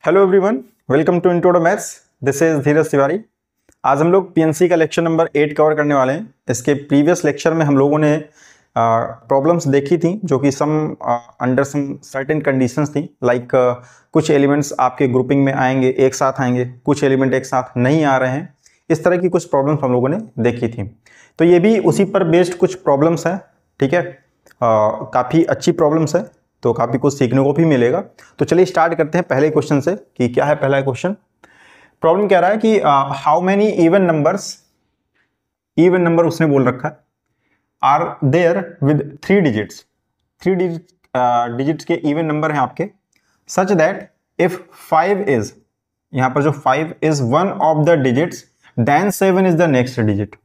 Hello everyone, welcome to intro to maths. This is Dheeraj Tiwari. आज हम लोग पीएनसी का लेक्चर नंबर 8 कवर करने वाले हैं। इसके प्रीवियस लेक्चर में हम लोगों ने प्रॉब्लम्स देखी थी जो कि some under some certain conditions थी, लाइक कुछ एलिमेंट्स आपके ग्रुपिंग में आएंगे, एक साथ आएंगे, कुछ एलिमेंट एक साथ नहीं आ रहे हैं। इस तरह की कुछ प्रॉब्लम्स हम लोगों ने देखी थी। तो ये भी उसी पर बेस्ड कुछ प्रॉब्लम्स हैं, ठीक है। काफ़ी अच्छी प्रॉब्लम्स है, तो काफ़ी कुछ सीखने को भी मिलेगा। तो चलिए स्टार्ट करते हैं पहले क्वेश्चन से कि क्या है पहला क्वेश्चन। प्रॉब्लम कह रहा है कि हाउ मेनी इवन नंबर उसने बोल रखा है are there with 3 digits. 3 digits के इवन नंबर हैं आपके, सच दैट इफ 5 इज, यहां पर जो 5 is one of the digits then 7 is the next digit.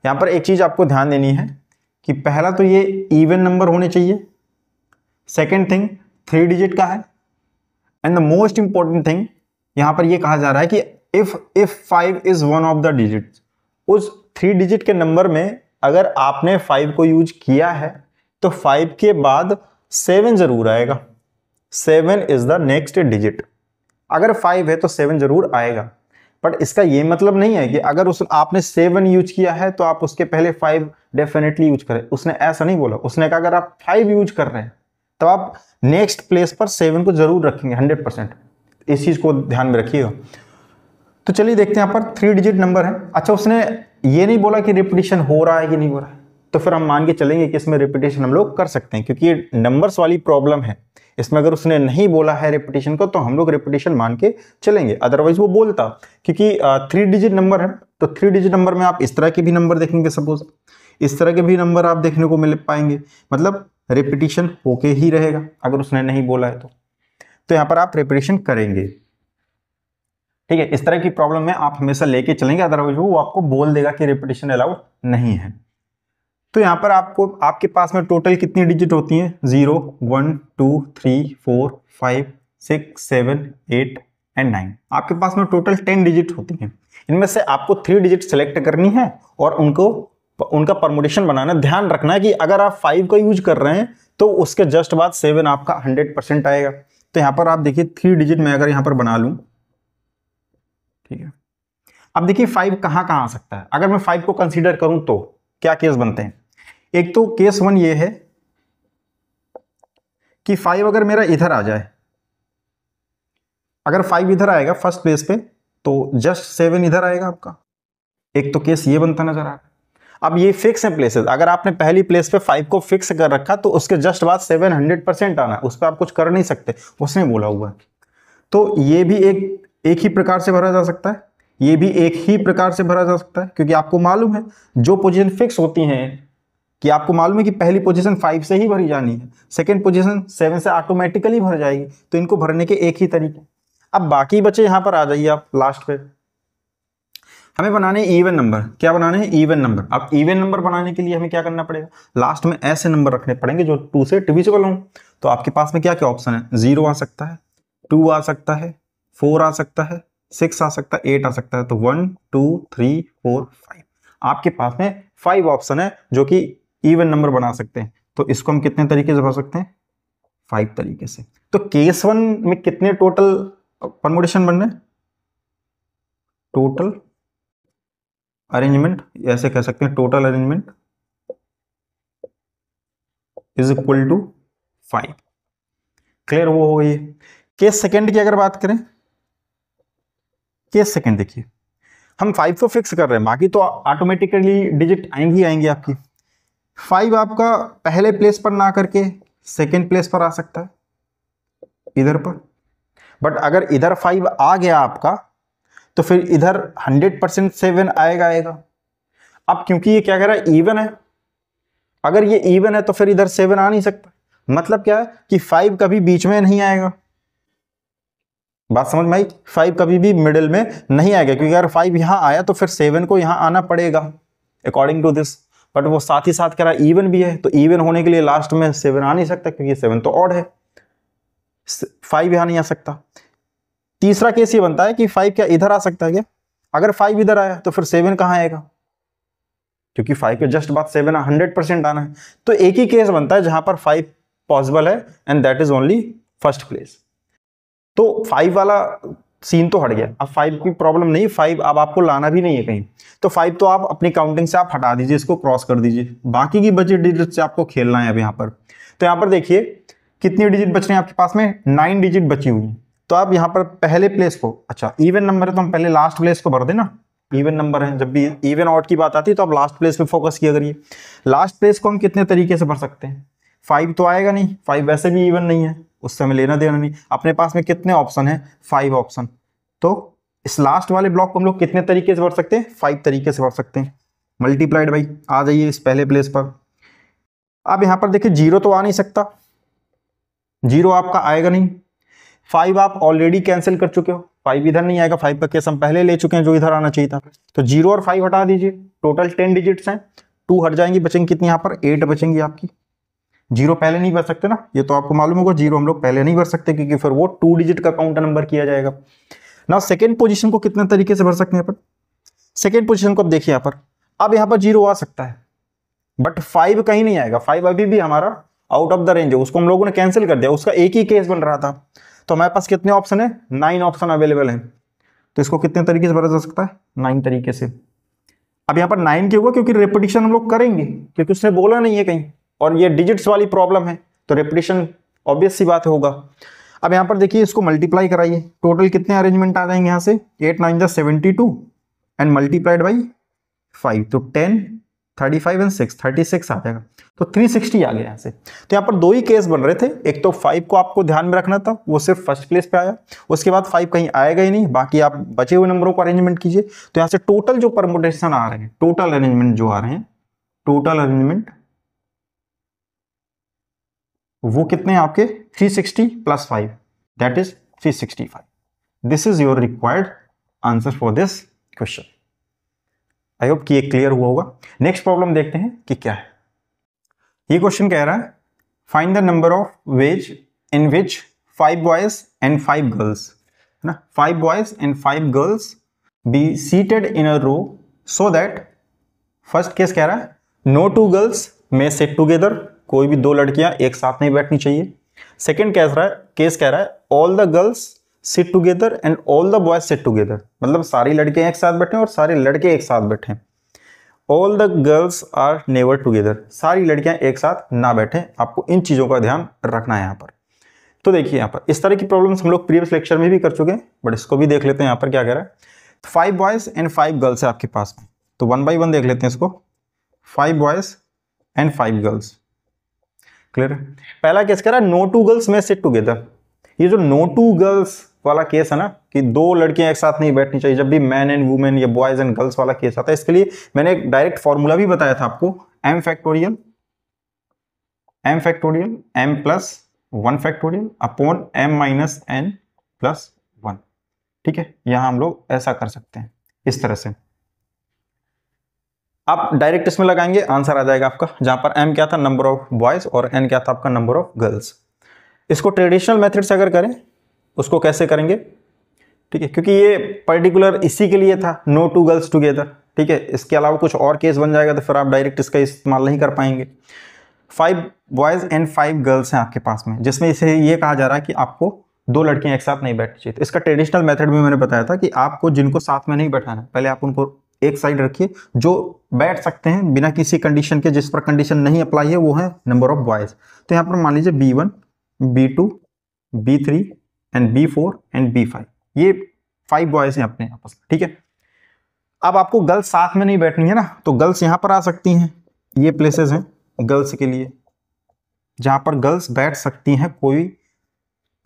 यहां पर एक चीज आपको ध्यान देनी है कि पहला तो ये इवन नंबर होने चाहिए, सेकेंड थिंग 3 डिजिट का है, and the most important thing यहां पर ये कहा जा रहा है कि if 5 is one of the digit, उस 3 डिजिट के नंबर में अगर आपने 5 को यूज किया है तो 5 के बाद 7 जरूर आएगा। 7 इज द नेक्स्ट डिजिट। अगर 5 है तो 7 जरूर आएगा, बट इसका ये मतलब नहीं है कि अगर आपने 7 यूज किया है तो आप उसके पहले 5 डेफिनेटली यूज करें। उसने ऐसा नहीं बोला। उसने कहा अगर आप 5 यूज कर रहे हैं तो आप नेक्स्ट प्लेस पर 7 को जरूर रखेंगे 100%। इस चीज को ध्यान में रखिएगा। तो चलिए देखते हैं, यहाँ पर 3 डिजिट नंबर है। अच्छा, उसने ये नहीं बोला कि रिपीटिशन हो रहा है कि नहीं हो रहा है, तो फिर हम मान के चलेंगे कि इसमें रिपीटिशन हम लोग कर सकते हैं, क्योंकि ये नंबर्स वाली प्रॉब्लम है। इसमें अगर उसने नहीं बोला है रिपीटिशन को तो हम लोग रिपीटिशन मान के चलेंगे, अदरवाइज वो बोलता। क्योंकि 3 डिजिट नंबर है, तो 3 डिजिट नंबर में आप इस तरह के भी नंबर देखेंगे, सपोज इस तरह के भी नंबर आप देखने को मिल पाएंगे, मतलब रिपीटिशन होके ही रहेगा अगर उसने नहीं बोला है तो यहां पर आप रिपीटिशन करेंगे, ठीक है। इस तरह की प्रॉब्लम में आप हमेशा लेके चलेंगे, अदरवाइज वो आपको बोल देगा कि रिपीटिशन अलाउड नहीं है। तो यहां पर आपके पास में टोटल कितनी डिजिट होती हैं? 0, 1, 2, 3, 4, 5, 6, 7, 8 एंड 9। आपके पास में टोटल 10 डिजिट होती हैं। इनमें से आपको 3 डिजिट सेलेक्ट करनी है और उनका परमुटेशन बनाना। ध्यान रखना है कि अगर आप 5 का यूज कर रहे हैं तो उसके जस्ट बाद 7 आपका 100% आएगा। तो यहां पर आप देखिए 3 डिजिट में अगर यहां पर बना लूं, ठीक है। अब देखिए 5 कहां कहां आ सकता है। अगर मैं 5 को कंसीडर करूं तो क्या केस बनते हैं? एक तो केस 1 ये है कि 5 अगर मेरा इधर आ जाए, अगर 5 इधर आएगा फर्स्ट प्लेस पे तो जस्ट 7 इधर आएगा आपका। एक तो केस ये बनता नजर आ रहा है। अब ये फिक्स है प्लेसेस। अगर आपने पहली प्लेस पे 5 को फिक्स कर रखा तो उसके जस्ट बाद 7 100% आना है, उस पर आप कुछ कर नहीं सकते, उसने बोला हुआ है। तो ये भी एक ही प्रकार से भरा जा सकता है, ये भी एक ही प्रकार से भरा जा सकता है, क्योंकि आपको मालूम है जो पोजीशन फिक्स होती हैं कि आपको मालूम है कि पहली पोजीशन 5 से ही भरी जानी है, सेकेंड पोजीशन 7 से ऑटोमेटिकली भर जाएगी। तो इनको भरने के एक ही तरीके। अब बाकी बचे यहां पर आ जाइए आप लास्ट पे। हमें बनाने इवन नंबर। क्या बनाने हैं? Even number. अब इवन नंबर बनाने के लिए हमें क्या करना पड़ेगा? लास्ट में ऐसे नंबर रखने पड़ेंगे जो 2 से डिविजिबल हों। तो आपके पास में क्या क्या ऑप्शन है? 0 आ सकता है, 2 आ सकता है, 4 आ सकता है, 6 आ सकता है, 8 आ सकता है। तो 1, 2, 3, 4, 5 आपके पास में 5 ऑप्शन है जो कि इवन नंबर बना सकते हैं। तो इसको हम कितने तरीके से भर सकते हैं? 5 तरीके से। तो केस 1 में कितने टोटल परमुटेशन बन रहे हैं? टोटल अरेंजमेंट, ऐसे कह सकते हैं, total arrangement is equal to 5। Clear वो हो गई। केस सेकंड की अगर बात करें, केस सेकंड देखिए, हम 5 को फिक्स कर रहे हैं, बाकी तो ऑटोमेटिकली डिजिट आएंगी आएंगी आपकी। 5 आपका पहले प्लेस पर ना करके सेकंड प्लेस पर आ सकता है इधर पर, बट अगर इधर 5 आ गया आपका तो फिर इधर 100% 7 आएगा। अब क्योंकि ये क्या कह रहा है? इवन है। अगर ये इवन है तो फिर इधर 7 आ नहीं सकता। मतलब क्या है कि 5 कभी बीच में नहीं आएगा। बात समझ में आई? 5 कभी भी मिडिल में नहीं आएगा, क्योंकि अगर 5 यहां आया तो फिर 7 को यहां आना पड़ेगा अकॉर्डिंग टू दिस। बट वो साथ ही साथ कह रहा है इवन भी है, तो इवन होने के लिए लास्ट में 7 आ नहीं सकता, क्योंकि 7 तो ऑड है, 5 यहां नहीं आ सकता। तीसरा केस ये बनता है कि 5 क्या इधर आ सकता है क्या? अगर 5 इधर आया तो फिर 7 कहां आएगा? क्योंकि 5 के जस्ट बाद 7 100% आना है। तो एक ही केस बनता है जहां पर 5 पॉसिबल है, and that is only first place. तो 5 वाला सीन तो हट गया, अब 5 की प्रॉब्लम नहीं, 5 अब आपको लाना भी नहीं है कहीं, तो 5 तो आप अपनी काउंटिंग से आप हटा दीजिए, इसको क्रॉस कर दीजिए, बाकी की बची डिजिट से आपको खेलना है अब यहाँ पर। तो यहाँ पर देखिए कितनी डिजिट बच रही है आपके पास में, 9 डिजिट बची हुई है। तो आप यहाँ पर पहले प्लेस को, अच्छा इवन नंबर है तो हम पहले लास्ट प्लेस को भर देना, इवन नंबर है, जब भी इवन ऑड की बात आती है तो आप लास्ट प्लेस पे फोकस किया करिए। लास्ट प्लेस को हम कितने तरीके से भर सकते हैं, 5 तो आएगा नहीं, 5 वैसे भी इवन नहीं है, उससे हमें लेना देना नहीं। अपने पास में कितने ऑप्शन है, 5 ऑप्शन, तो इस लास्ट वाले ब्लॉक को हम लोग कितने तरीके से भर सकते हैं, 5 तरीके से भर सकते हैं। मल्टीप्लाइड बाई, आ जाइए इस पहले प्लेस पर। अब यहां पर देखिए 0 तो आ नहीं सकता, 0 आपका आएगा नहीं, 5 आप ऑलरेडी कैंसिल कर चुके हो, 5 इधर नहीं आएगा, 5 का केस हम पहले ले चुके हैं जो इधर आना चाहिए था। तो 0 और 5 हटा दीजिए, टोटल 10 डिजिट्स हैं, 2 हट जाएंगी, बचेंगी कितनी यहाँ पर, 8 बचेंगी आपकी। 0 पहले नहीं भर सकते ना, ये तो आपको मालूम होगा, 0 हम लोग पहले नहीं भर सकते क्योंकि फिर वो 2 डिजिट का काउंटर नंबर किया जाएगा। ना सेकेंड पोजीशन को कितने तरीके से भर सकते हैं यहाँ पर, सेकेंड पोजीशन को अब देखिए यहाँ पर, अब यहाँ पर 0 आ सकता है बट 5 कहीं नहीं आएगा, 5 अभी भी हमारा आउट ऑफ द रेंज है, उसको हम लोगों ने कैंसिल कर दिया, उसका एक ही केस बन रहा था। तो हमारे पास कितने ऑप्शन है, 9 ऑप्शन अवेलेबल है, तो इसको कितने तरीके से भरा जा सकता है, 9 तरीके से। अब यहाँ पर 9 क्यों हुआ, क्योंकि रेपिटेशन हम लोग करेंगे, क्योंकि उसने बोला नहीं है कहीं, और ये डिजिट्स वाली प्रॉब्लम है तो रेपिटेशन ऑब्वियस सी बात होगा। अब यहाँ पर देखिए इसको मल्टीप्लाई कराइए, टोटल कितने अरेंजमेंट आ जाएंगे यहाँ से, 8 9 जा 72 एंड मल्टीप्लाइड बाई 5, तो 10 35 एंड 6 36 आ जाएगा, तो 360 आ गया यहाँ से। तो यहाँ पर 2 ही केस बन रहे थे, एक तो 5 को आपको ध्यान में रखना था, वो सिर्फ फर्स्ट प्लेस पे आया, उसके बाद 5 कहीं आएगा ही नहीं, बाकी आप बचे हुए नंबरों को अरेंजमेंट कीजिए। तो यहाँ से टोटल जो परमुटेशन आ रहे हैं, टोटल अरेंजमेंट जो आ रहे हैं, टोटल अरेंजमेंट वो कितने हैं आपके, 360 plus 5 that is 365। This is your required answer for this question. I hope कि ये क्लियर हुआ होगा। नेक्स्ट प्रॉब्लम देखते हैं कि क्या है। ये क्वेश्चन कह रहा है find the number of ways in which 5 boys and 5 girls, है ना, 5 boys and 5 girls be seated in a row so that, first case कह रहा है नो 2 गर्ल्स में सिट टुगेदर, कोई भी 2 लड़कियां एक साथ नहीं बैठनी चाहिए। सेकेंड केस कह रहा है all the girls sit together and all the boys sit together, मतलब सारी लड़कियां एक साथ बैठे और सारे लड़के एक साथ बैठे। All the girls are never together, सारी लड़कियां एक साथ ना बैठे, आपको इन चीजों का ध्यान रखना है यहाँ पर। तो देखिए यहाँ पर इस तरह की प्रॉब्लम्स हम लोग प्रीवियस लेक्चर में भी कर चुके हैं, बट इसको भी देख लेते हैं यहाँ पर क्या कह रहा है। 5 बॉयज एंड 5 गर्ल्स है आपके पास में, तो 1 बाई 1 देख लेते हैं इसको। 5 बॉयज एंड 5 गर्ल्स, क्लियर है। पहला केस कह रहा है नो 2 गर्ल्स में सिट टुगेदर, ये जो नो 2 गर्ल्स वाला केस है ना, कि 2 लड़कियां एक साथ नहीं बैठनी चाहिए, जब भी मैन एंड वुमेन या बॉयज एंड गर्ल्स वाला केस आता है, इसके लिए मैंने एक डायरेक्ट फॉर्मूला भी बताया था आपको, m factorial m plus 1 factorial upon m minus n plus 1, ठीक है। यहां हम लोग ऐसा कर सकते हैं इस तरह से, आप डायरेक्ट इसमें लगाएंगे आंसर आ जाएगा आपका, जहां पर m क्या था नंबर ऑफ बॉयज और n क्या था आपका नंबर ऑफ गर्ल्स। इसको ट्रेडिशनल मेथड से अगर करें उसको कैसे करेंगे, ठीक है, क्योंकि ये पर्टिकुलर इसी के लिए था नो 2 गर्ल्स टुगेदर, ठीक है, इसके अलावा कुछ और केस बन जाएगा तो फिर आप डायरेक्ट इसका इस्तेमाल नहीं कर पाएंगे। 5 बॉयज एंड 5 गर्ल्स हैं आपके पास में, जिसमें इसे ये कहा जा रहा है कि आपको 2 लड़कियां एक साथ नहीं बैठनी चाहिए। तो इसका ट्रेडिशनल मेथड में मैंने बताया था कि आपको जिनको साथ में नहीं बैठाना है, पहले आप उनको एक साइड रखिए, जो बैठ सकते हैं बिना किसी कंडीशन के, जिस पर कंडीशन नहीं अप्लाई है वो है नंबर ऑफ बॉयज। तो यहाँ पर मान लीजिए B1 B2 B3 and B4 and B5, ये 5 बॉयज हैं अपने आपस में, ठीक है। अब आपको गर्ल्स साथ में नहीं बैठनी है ना, तो गर्ल्स यहां पर आ सकती हैं, ये प्लेसेस हैं गर्ल्स के लिए जहां पर गर्ल्स बैठ सकती हैं, कोई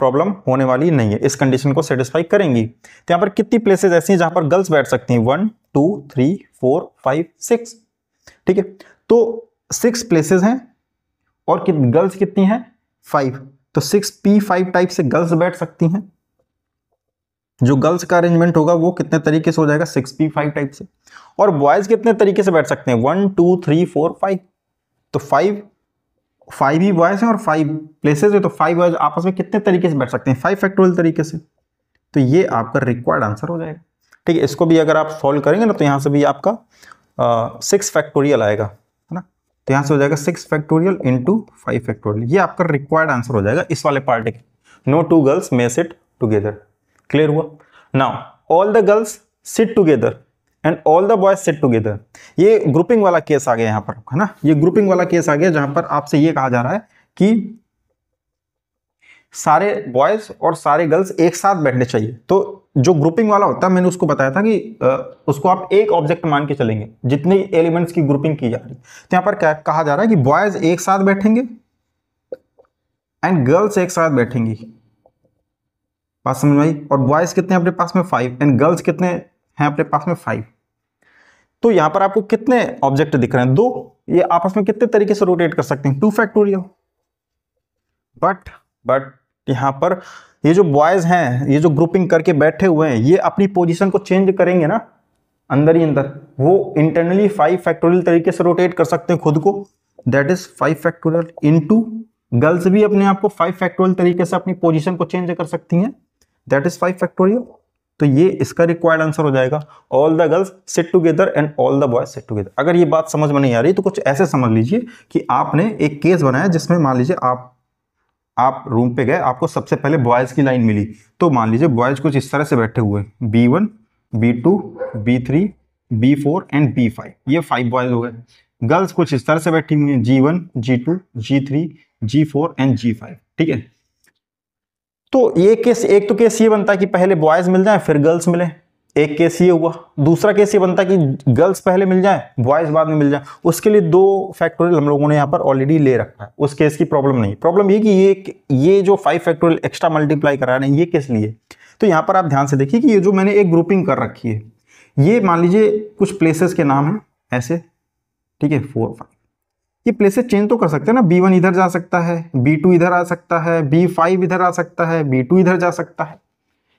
प्रॉब्लम होने वाली नहीं है, इस कंडीशन को सेटिस्फाई करेंगी। तो यहां पर कितनी प्लेसेस ऐसी हैं जहां पर गर्ल्स बैठ सकती हैं, 1 2 3 4 5 6, ठीक है। तो 6 प्लेसेस हैं और गर्ल्स कितनी हैं, 5, तो 6p5 टाइप से गर्ल्स बैठ सकती हैं। जो गर्ल्स का अरेंजमेंट होगा वो कितने तरीके से हो जाएगा, 6p5 टाइप से। और बॉयज कितने तरीके से बैठ सकते हैं, 1 2 3 4 5, तो 5 ही बॉयज हैं और 5 प्लेसेस है, तो 5 बॉयज आपस में कितने तरीके से बैठ सकते हैं, 5 फैक्टोरियल तरीके से। तो ये आपका रिक्वायर्ड आंसर हो जाएगा, ठीक है। इसको भी अगर आप सॉल्व करेंगे ना तो यहाँ से भी आपका 6 फैक्टोरियल आएगा, है ना। तो यहाँ से हो जाएगा 6 फैक्टोरियल इंटू 5 फैक्टोरियल, ये आपका रिक्वायर्ड आंसर हो जाएगा इस वाले पार्ट के, नो 2 गर्ल्स मे सिट टुगेदर। क्लियर हुआ? Now all the girls sit together and all the boys sit together. ये ग्रुपिंग वाला केस आ गया यहाँ पर, है ना, ये ग्रुपिंग वाला केस आ गया जहां पर आपसे ये कहा जा रहा है कि सारे बॉयज और सारे गर्ल्स एक साथ बैठने चाहिए। तो जो ग्रुपिंग वाला होता है, मैंने उसको बताया था कि उसको आप एक ऑब्जेक्ट मान के चलेंगे जितने एलिमेंट्स की ग्रुपिंग की जा रही है। तो यहाँ पर क्या कहा जा रहा है कि बॉयज एक साथ बैठेंगे एंड गर्ल्स एक साथ बैठेंगी। बात समझ में आई? और बॉयज कितने हैं अपने पास में 5 एंड गर्ल्स कितने हैं अपने पास में 5। तो यहां पर आपको कितने ऑब्जेक्ट दिख रहे हैं? 2। ये आपस में कितने तरीके से रोटेट कर सकते हैं? 2 फैक्टोरियल। बट यहां पर ये जो बॉयज हैं, ये जो ग्रुपिंग करके बैठे हुए हैं, ये अपनी पोजीशन को चेंज करेंगे ना अंदर ही अंदर। वो इंटरनली 5 फैक्टोरियल तरीके से रोटेट कर सकते हैं खुद को, that is 5 factorial into girls भी अपने आप को 5 फैक्टोरियल तरीके से अपनी पोजीशन को चेंज कर सकती हैं, दैट इज 5 फैक्टोरियल। तो ये इसका रिक्वायर्ड आंसर हो जाएगा, all the girls sit together and all the boys sit together. अगर ये बात समझ में नहीं आ रही तो कुछ ऐसे समझ लीजिए कि आपने एक केस बनाया जिसमें मान लीजिए आप रूम पे गए, आपको सबसे पहले बॉयज की लाइन मिली। तो मान लीजिए बॉयज कुछ इस तरह से बैठे हुए हैं, B1, B2, B3, B4 and B5, ये 5 बॉयज हो गए। गर्ल्स कुछ इस तरह से बैठी हुई हैं, G1, G2, G3, G4 and G5। ठीक है, तो ये केस, एक तो केस ये बनता है कि पहले बॉयज मिल जाए फिर गर्ल्स मिले, एक केस ये हुआ। दूसरा केस ये बनता है कि गर्ल्स पहले मिल जाए बॉयज बाद में मिल जाए। उसके लिए 2 फैक्टोरियल हम लोगों ने यहाँ पर ऑलरेडी ले रखा है, उस केस की प्रॉब्लम नहीं। प्रॉब्लम ये कि ये जो 5 फैक्टोरियल एक्स्ट्रा मल्टीप्लाई करा रहे हैं, ये किस लिए? तो यहाँ पर आप ध्यान से देखिए कि ये जो मैंने एक ग्रुपिंग कर रखी है, ये मान लीजिए कुछ प्लेसेस के नाम है ऐसे, ठीक है, 4, 5। ये प्लेसेस चेंज तो कर सकते हैं ना, B1 इधर जा सकता है, B2 इधर आ सकता है, B5 इधर आ सकता है, B2 इधर जा सकता है।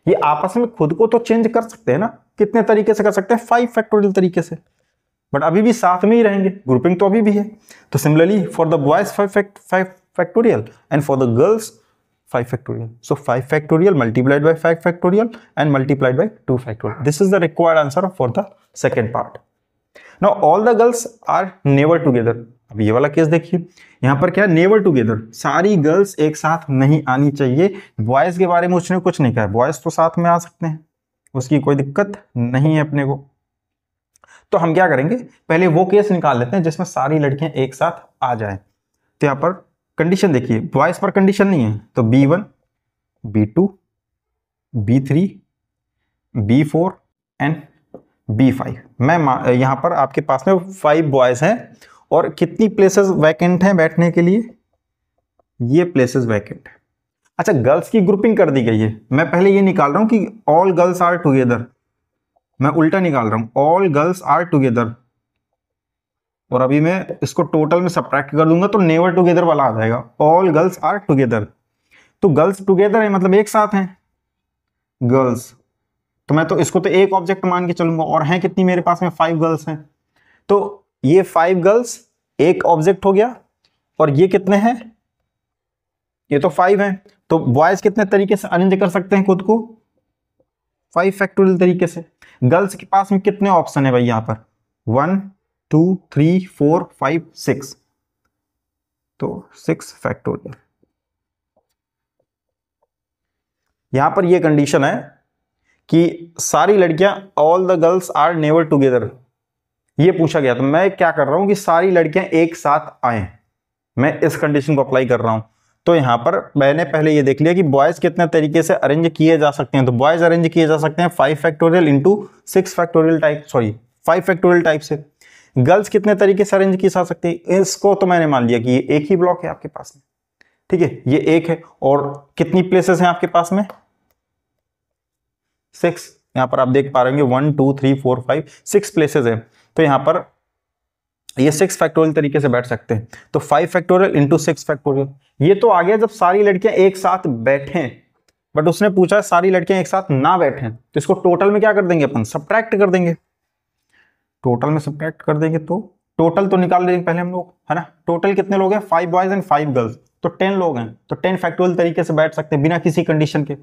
ये आपस में खुद को तो चेंज कर सकते हैं ना। कितने तरीके से कर सकते हैं? 5 फैक्टोरियल तरीके से, बट अभी भी साथ में ही रहेंगे, ग्रुपिंग तो अभी भी है। तो similarly for the boys 5 factorial and for the girls 5 factorial. So 5 factorial multiplied by 5 factorial and multiplied by 2 factorial. This is the required answer for the second part. Now all the girls are never together. अब ये वाला case देखिए, यहां पर क्या, never together, सारी girls एक साथ नहीं आनी चाहिए। बॉयज के बारे में उसने कुछ नहीं कहा, बॉयज तो साथ में आ सकते हैं, उसकी कोई दिक्कत नहीं है अपने को। तो हम क्या करेंगे, पहले वो केस निकाल लेते हैं जिसमें सारी लड़कियां एक साथ आ जाए। तो यहां पर कंडीशन देखिए, बॉयज पर कंडीशन नहीं है, तो B1, B2, B3, B4 and B5। मैं यहां पर आपके पास में 5 बॉयज हैं और कितनी प्लेसेस वैकेंट हैं बैठने के लिए? ये प्लेसेस वैकेंट है। अच्छा, गर्ल्स की ग्रुपिंग कर दी गई है। मैं पहले ये निकाल रहा हूं कि ऑल गर्ल्स आर टुगेदर, मैं उल्टा निकाल रहा हूं, ऑल गर्ल्स आर टुगेदर, और अभी मैं इसको टोटल में सब्ट्रैक्ट कर दूंगा तो नेवर टुगेदर वाला आ जाएगा, ऑल गर्ल्स आर टुगेदर। तो गर्ल्स टुगेदर है मतलब एक साथ हैं गर्ल्स, तो मैं तो इसको तो एक ऑब्जेक्ट मान के चलूंगा, और हैं कितनी मेरे पास में? 5 गर्ल्स हैं। तो ये 5 गर्ल्स एक ऑब्जेक्ट हो गया, और ये कितने हैं? ये तो 5 हैं। तो बॉयज कितने तरीके से अरेंज कर सकते हैं खुद को? 5 फैक्टोरियल तरीके से। गर्ल्स के पास में कितने ऑप्शन है भाई यहां पर? 1, 2, 3, 4, 5, 6, तो 6 फैक्टोरियल। यहां पर ये कंडीशन है कि सारी लड़कियां, all the girls are never together, ये पूछा गया। तो मैं क्या कर रहा हूं कि सारी लड़कियां एक साथ आए, मैं इस कंडीशन को अप्लाई कर रहा हूं। तो यहां पर मैंने पहले ये देख लिया कि बॉयज कितने तरीके से अरेंज किए जा सकते हैं। तो बॉयज अरेंज किए जा सकते हैं 5 factorial into 6 factorial type, sorry 5 factorial type से। गर्ल्स कितने तरीके से अरेंज की जा सकती है? इसको तो मैंने मान लिया कि ये एक ही ब्लॉक है आपके पास में, ठीक है, ये एक है। और कितनी प्लेसेस हैं आपके पास में? 6। यहां पर आप देख पा रहे होंगे 1, 2, 3, 4, 5, 6 प्लेसेस है। तो यहां पर ये 6 फैक्टोरियल तरीके से बैठ सकते हैं। तो 5 फैक्टोरियल इंटू 6 फैक्टोरियल, ये तो आ गया जब सारी लड़कियां एक साथ बैठे। बट उसने पूछा सारी लड़कियां एक साथ ना बैठे, तो इसको टोटल में क्या कर देंगे अपन? सब्ट्रैक्ट कर देंगे। टोटल में सब्ट्रैक्ट कर देंगे तो टोटल तो निकाल लेंगे पहले हम लोग, है ना। टोटल कितने लोग हैं? 5 बॉयज एंड 5 गर्ल्स, तो 10 लोग हैं। तो 10 फैक्टोरियल तरीके से बैठ सकते हैं बिना किसी कंडीशन के।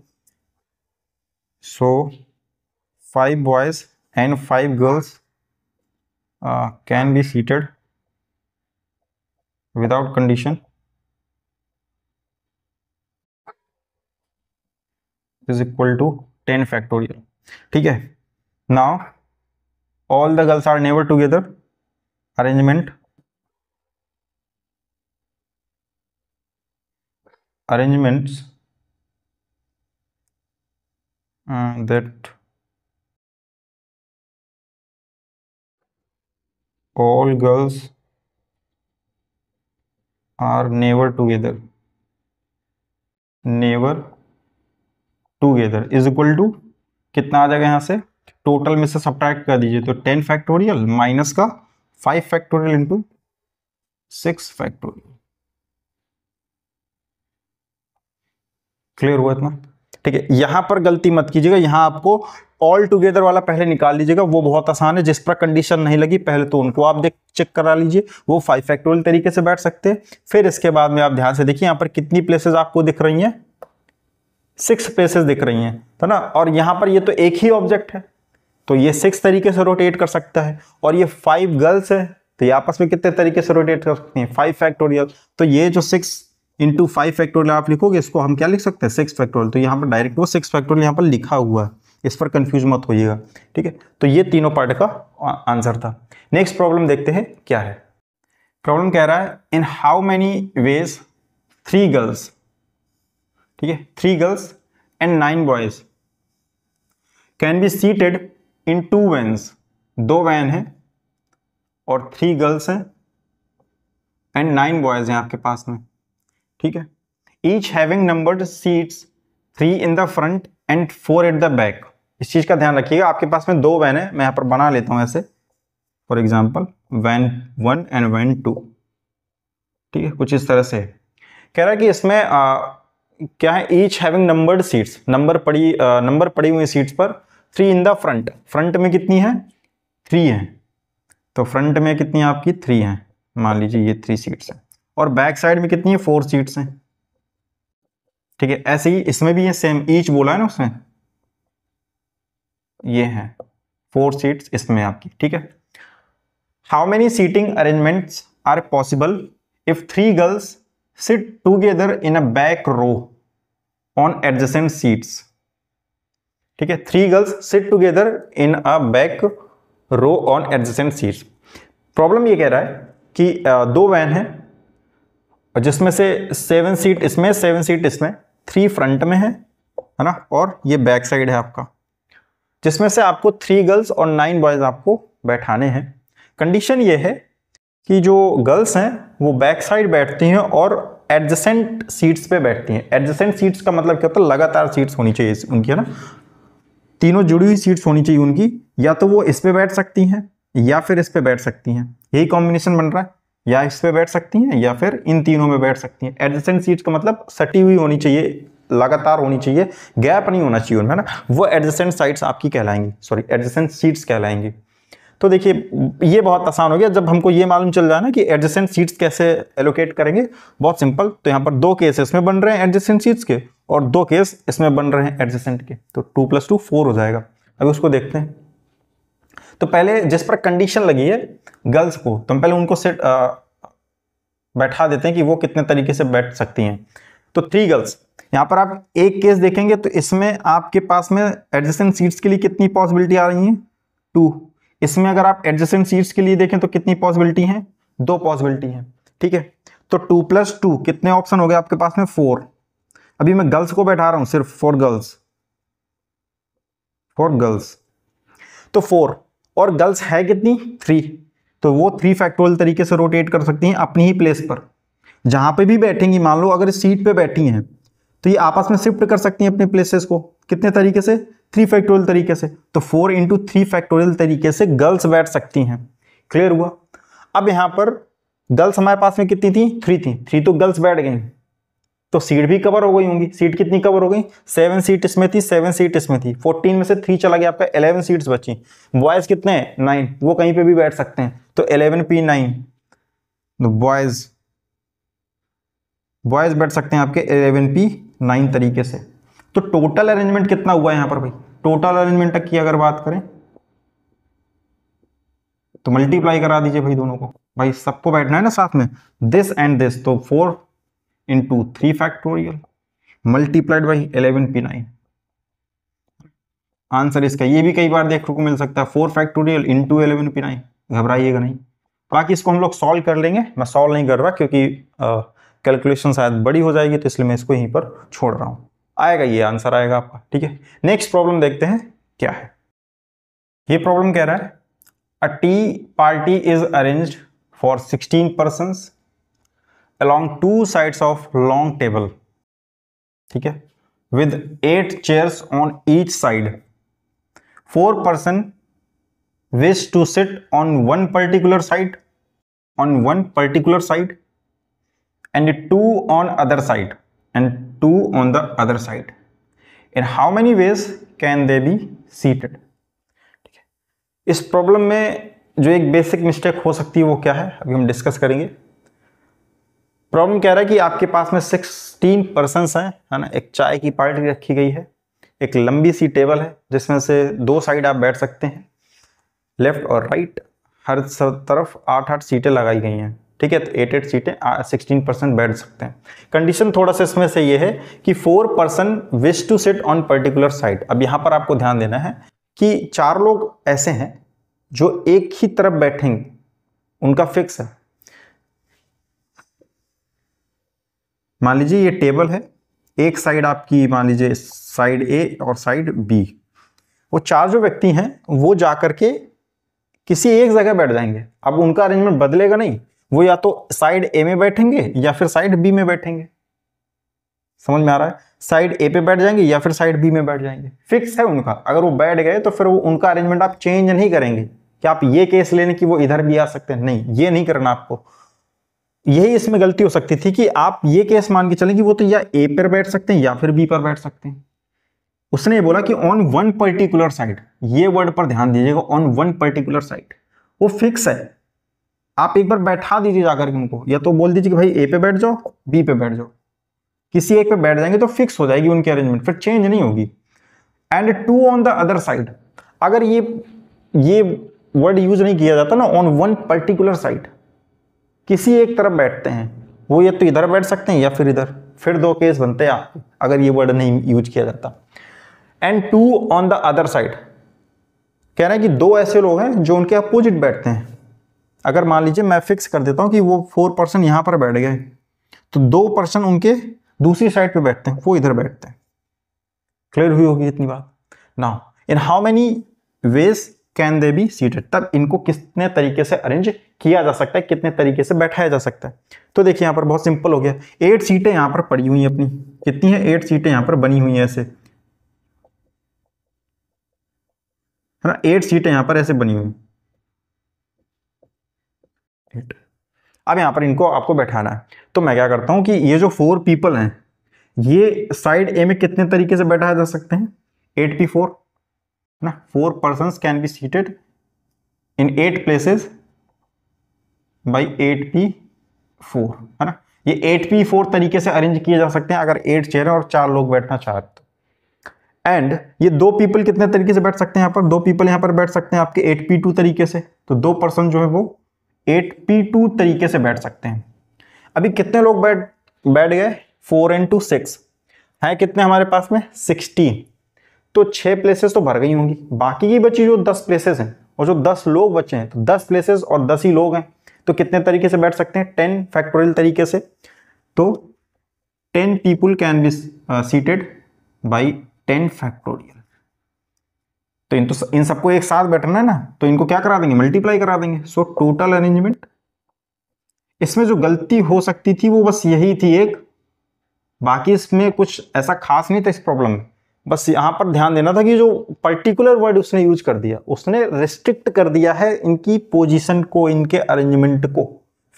So 5 boys and 5 girls can be seated without condition is equal to 10 factorial. ठीक है, now all the girls are never together, arrangement arrangements that all girls are never together is equal to कितना आ जाएगा, यहां से total में से subtract कर दीजिए तो 10 फैक्टोरियल माइनस का 5 फैक्टोरियल इंटू 6 फैक्टोरियल। क्लियर हुआ इतना? ठीक है, यहां पर गलती मत कीजिएगा, यहां आपको ऑल टुगेदर वाला पहले निकाल लीजिएगा, वो बहुत आसान है। जिस पर कंडीशन नहीं लगी पहले तो उनको आप देख चेक करा लीजिए, वो 5 फैक्टोरियल तरीके से बैठ सकते हैं। फिर इसके बाद में आप ध्यान से देखिए यहां पर कितनी प्लेसेस आपको दिख रही हैं, 6 प्लेसेस दिख रही हैं, तो ना, और यहां पर ये तो एक ही ऑब्जेक्ट है तो ये 6 तरीके से रोटेट कर सकता है, और ये 5 गर्ल्स है तो ये आपस में कितने तरीके से रोटेट कर सकती हैं, 5 फैक्टोरियल। तो ये जो 6 इंटू 5 फैक्टोरियल आप लिखोगे, इसको हम क्या लिख सकते हैं, 6 फैक्टोरियल। तो यहाँ पर डायरेक्ट वो 6 फैक्टोरियल यहाँ पर लिखा हुआ है, इस पर कंफ्यूज मत होइएगा। ठीक है, तो ये तीनों पार्ट का आंसर था। नेक्स्ट प्रॉब्लम देखते हैं क्या है। प्रॉब्लम कह रहा है in how many ways 3 girls, ठीक है, 3 girls and 9 boys can be seated in 2 vans, 2 van है और 3 गर्ल्स हैं एंड 9 बॉयज हैं आपके पास में। ठीक है, each having numbered seats 3 in the front end 4 at the back. इस चीज का ध्यान रखिएगा, आपके पास में 2 वैन है, मैं यहां पर बना लेता हूं ऐसे, for example van 1 and van 2। ठीक है, कुछ इस तरह से कह रहा है कि इसमें क्या है, each having numbered seats, number पड़ी हुई सीट्स पर 3 इन द फ्रंट, फ्रंट में कितनी है, 3 है, तो फ्रंट में कितनी है आपकी 3 है, मान लीजिए ये 3 सीट्स है, और बैक साइड में कितनी है 4 सीट्स हैं। ठीक है, ऐसे ही इसमें भी ये सेम ईच बोला है ना उसमें, ये है 4 सीट्स इसमें आपकी। ठीक है, how many seating arrangements are possible if 3 girls sit together in a back row on adjacent seats. ठीक है, 3 girls sit together in a back row on adjacent seats. Problem ये कह रहा है कि 2 वैन है जिसमें से 7 सीट इसमें 7 सीट इसमें, 3 फ्रंट में है ना, और ये बैक साइड है आपका, जिसमें से आपको 3 गर्ल्स और 9 बॉयज आपको बैठाने हैं। कंडीशन ये है कि जो गर्ल्स हैं वो बैक साइड बैठती हैं और एडजेसेंट सीट्स पे बैठती हैं। एडजेसेंट सीट्स का मतलब क्या होता है, लगातार सीट्स होनी चाहिए उनकी, है ना, तीनों जुड़ी हुई सीट्स होनी चाहिए उनकी, या तो वो इस पे बैठ सकती हैं या फिर इस पे बैठ सकती हैं, यही कॉम्बिनेशन बन रहा है, या इस पे बैठ सकती हैं या फिर इन तीनों में बैठ सकती हैं। एडजेसेंट सीट्स का मतलब सटी हुई होनी चाहिए, लगातार होनी चाहिए, गैप नहीं होना चाहिए उनमें, है ना, वो एडजेसेंट साइट्स आपकी कहलाएंगी, सॉरी एडजेसेंट सीट्स कहलाएंगी। तो देखिए ये बहुत आसान हो गया, जब हमको ये मालूम चल जाए ना कि एडजेसेंट सीट्स कैसे एलोकेट करेंगे, बहुत सिंपल। तो यहाँ पर 2 केस इसमें बन रहे हैं एडजेसेंट सीट्स के और 2 केस इसमें बन रहे हैं एडजेसेंट के, तो 2 + 2 4 हो जाएगा। अभी उसको देखते हैं। तो पहले जिस पर कंडीशन लगी है गर्ल्स को, तो हम पहले उनको सेट बैठा देते हैं कि वो कितने तरीके से बैठ सकती हैं। तो 3 गर्ल्स, यहाँ पर आप एक केस देखेंगे तो इसमें आपके पास में एडजेसेंट सीट्स के लिए कितनी पॉसिबिलिटी आ रही है, 2। इसमें अगर आप एडजेसेंट सीट्स के लिए देखें तो कितनी पॉसिबिलिटी है, 2 पॉसिबिलिटी है। ठीक है, तो 2 + 2 कितने ऑप्शन हो गए आपके पास में, 4। अभी मैं गर्ल्स को बैठा रहा हूं सिर्फ, 4 गर्ल्स, तो 4, और गर्ल्स है कितनी, 3, तो वो 3 फैक्टोरियल तरीके से रोटेट कर सकती हैं अपनी ही प्लेस पर, जहां पे भी बैठेंगी। मान लो अगर सीट पे बैठी हैं तो ये आपस में शिफ्ट कर सकती हैं अपने प्लेसेस को, कितने तरीके से, 3 फैक्टोरियल तरीके से। तो 4 × 3 फैक्टोरियल तरीके से गर्ल्स बैठ सकती हैं। क्लियर हुआ? अब यहां पर गर्ल्स हमारे पास में कितनी थी, 3 थी, 3 तो गर्ल्स बैठ गई, तो सीट भी कवर हो गई होंगी। सीट कितनी कवर हो गई, 7 सीट इसमें थी, 7 सीट इसमें थी, 14 में से 3 चला गया, आपका 11 सीट्स बची। बॉयज कितने हैं, 9, वो कहीं पे भी बैठ सकते हैं, तो 11p9, बॉयज बैठ सकते हैं आपके 11p9 तरीके से। तो टोटल अरेंजमेंट कितना हुआ यहां पर भाई, टोटल अरेंजमेंट की अगर बात करें तो मल्टीप्लाई करा दीजिए भाई दोनों को, भाई सबको बैठना है ना साथ में, दिस एंड दिस, तो 4 × 3 factorial multiplied by 11p9, answer इसका ये भी कई बार देखने को मिल सकता है 4 फैक्टोरियल इंटू 11 p9, घबराइएगा नहीं। बाकी इसको हम लोग सॉल्व कर लेंगे, मैं सॉल्व नहीं कर रहा क्योंकि कैलकुलेशन शायद बड़ी हो जाएगी, तो इसलिए मैं इसको यहीं पर छोड़ रहा हूँ। आएगा, ये आंसर आएगा आपका, ठीक है। नेक्स्ट प्रॉब्लम देखते हैं क्या है। ये प्रॉब्लम कह रहा है a tea party is arranged for 16 persons along 2 sides of long table, ठीक है, with 8 chairs on each side. 4 person wish to sit on one particular side, and 2 on other side, and 2 on the other side. In how many ways can they be seated? ठीक है, इस problem में जो एक basic mistake हो सकती है वो क्या है, अभी हम डिस्कस करेंगे। प्रॉब्लम कह रहा है कि आपके पास में 16 पर्सन्स हैं, है ना, एक चाय की पार्टी रखी गई है, एक लंबी सी टेबल है जिसमें से 2 साइड आप बैठ सकते हैं, लेफ्ट और राइट, हर तरफ 8-8 सीटें लगाई गई हैं, ठीक है। तो 8-8 सीटें 16% बैठ सकते हैं। कंडीशन थोड़ा सा इसमें से ये है कि 4 person wish to sit on particular side. अब यहां पर आपको ध्यान देना है कि 4 लोग ऐसे हैं जो एक ही तरफ बैठेंगे, उनका फिक्स है। मान लीजिए ये टेबल है, एक साइड आपकी मान लीजिए साइड ए और साइड बी, वो 4 जो व्यक्ति हैं वो जाकर के किसी एक जगह बैठ जाएंगे। अब उनका अरेंजमेंट बदलेगा नहीं, वो या तो साइड ए में बैठेंगे या फिर साइड बी में बैठेंगे। समझ में आ रहा है? साइड ए पे बैठ जाएंगे या फिर साइड बी में बैठ जाएंगे, फिक्स है उनका। अगर वो बैठ गए तो फिर वो उनका अरेंजमेंट आप चेंज नहीं करेंगे कि आप ये केस लेने की वो इधर भी आ सकते हैं, नहीं, ये नहीं करना आपको। यही इसमें गलती हो सकती थी कि आप ये केस मान के चलें कि वो तो या ए पर बैठ सकते हैं या फिर बी पर बैठ सकते हैं। उसने ये बोला कि ऑन वन पर्टिकुलर साइड, ये वर्ड पर ध्यान दीजिएगा, ऑन वन पर्टिकुलर साइड, वो फिक्स है। आप एक बार बैठा दीजिए जाकर के उनको, या तो बोल दीजिए कि भाई ए पे बैठ जाओ, बी पे बैठ जाओ, किसी एक पे बैठ जाएंगे तो फिक्स हो जाएगी उनकी अरेंजमेंट, फिर चेंज नहीं होगी। And 2 on the other side, अगर ये वर्ड यूज नहीं किया जाता ना, ऑन वन पर्टिकुलर साइड, किसी एक तरफ बैठते हैं, वो या तो इधर बैठ सकते हैं या फिर इधर, फिर 2 केस बनते हैं आपके अगर ये वर्ड नहीं यूज किया जाता। And 2 on the other side, कह रहे हैं कि 2 ऐसे लोग हैं जो उनके अपोजिट बैठते हैं। अगर मान लीजिए मैं फिक्स कर देता हूं कि वो 4 person यहां पर बैठ गए, तो 2 person उनके दूसरी साइड पे बैठते हैं, वो इधर बैठते हैं। क्लियर हुई होगी इतनी बात। Now in how many veg can they be seated, तब इनको कितने तरीके से अरेंज किया जा सकता है, कितने तरीके से बैठाया जा सकता है। तो देखिए यहां पर बहुत सिंपल हो गया, 8 सीटें यहां पर पड़ी हुई हैं अपनी, कितनी है 8 सीटें यहां पर बनी हुई हैं ऐसे, है ना, 8 सीटें यहां पर ऐसे बनी हुई। अब यहां पर इनको आपको बैठाना है, तो मैं क्या करता हूं कि ये जो 4 people हैं, ये साइड ए में कितने तरीके से बैठाया जा सकते हैं, 8p4 ना, 4 persons can be seated in 8 places by 8p4, है ना। ये 8p4 तरीके से अरेंज किए जा सकते हैं अगर 8 चेयर और 4 लोग बैठना चाहते तो। एंड ये 2 people कितने तरीके से बैठ सकते हैं, यहाँ पर 2 people यहाँ पर बैठ सकते हैं आपके 8p2 तरीके से, तो 2 person जो है वो 8p2 तरीके से बैठ सकते हैं। अभी कितने लोग बैठ गए, 4 into 6 है, कितने हमारे पास में 16, तो 6 प्लेसेस तो भर गई होंगी, बाकी की बची जो 10 प्लेसेस हैं, और जो 10 लोग बचे हैं, तो 10 प्लेसेस और 10 ही लोग हैं, तो कितने तरीके से बैठ सकते हैं, 10 फैक्टोरियल तरीके से। तो 10 people can be seated by 10 factorial. तो इन सबको एक साथ बैठना है ना, तो इनको क्या करा देंगे, मल्टीप्लाई करा देंगे। सो टोटल अरेंजमेंट, इसमें जो गलती हो सकती थी वो बस यही थी एक, बाकी इसमें कुछ ऐसा खास नहीं था इस प्रॉब्लम में। बस यहां पर ध्यान देना था कि जो पर्टिकुलर वर्ड उसने यूज कर दिया, उसने रिस्ट्रिक्ट कर दिया है इनकी पोजीशन को, इनके अरेंजमेंट को।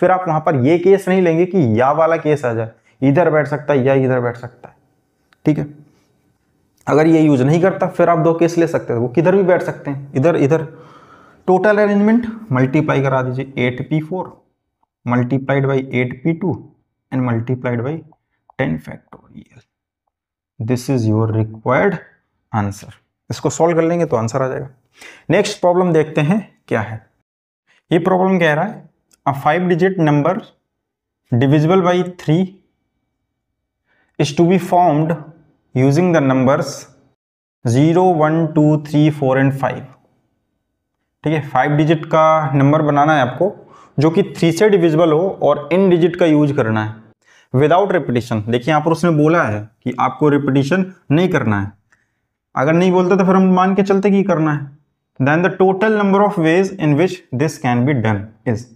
फिर आप वहां पर ये केस नहीं लेंगे कि या वाला केस आ जाए, इधर बैठ सकता है या इधर बैठ सकता है, ठीक है। अगर ये यूज नहीं करता फिर आप 2 केस ले सकते हैं, वो किधर भी बैठ सकते हैं, इधर इधर। टोटल अरेंजमेंट मल्टीप्लाई करा दीजिए, 8p4 multiplied by 8p2 and multiplied by 10 factorial. This is your required answer. इसको सॉल्व कर लेंगे तो आंसर आ जाएगा। नेक्स्ट प्रॉब्लम देखते हैं क्या है। ये प्रॉब्लम कह रहा है a 5 digit number divisible by 3 is to be formed using the numbers 0 1 2 3 4 and 5, ठीक है। 5 डिजिट का नंबर बनाना है आपको जो कि 3 से डिविजिबल हो और इन डिजिट का यूज करना है विदाउट रिपीटिशन। देखिए यहाँ पर उसने बोला है कि आपको रिपीटिशन नहीं करना है, अगर नहीं बोलते तो फिर हम मान के चलते कि करना है। Then the total number of ways in which this can be done is,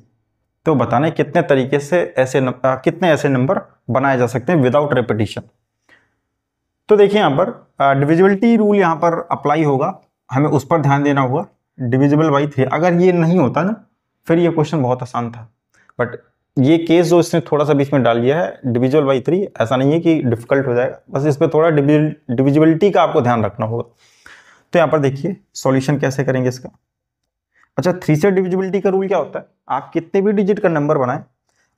तो बताना है कितने तरीके से कितने ऐसे नंबर बनाए जा सकते हैं विदाउट रिपीटिशन। तो देखिए यहाँ पर डिविजिबिलिटी रूल यहाँ पर अप्लाई होगा, हमें उस पर ध्यान देना होगा। डिविजिबल बाई 3, अगर ये नहीं होता ना फिर ये क्वेश्चन बहुत आसान था, बट ये केस जो इसने थोड़ा सा बीच में डाल दिया है डिविजिबल बाई 3, ऐसा नहीं है कि डिफिकल्ट हो जाएगा, बस इस पर थोड़ा डिविजिबिलिटी का आपको ध्यान रखना होगा। तो यहाँ पर देखिए सॉल्यूशन कैसे करेंगे इसका। अच्छा, 3 से डिविजिबिलिटी का रूल क्या होता है, आप कितने भी डिजिट का नंबर बनाएं,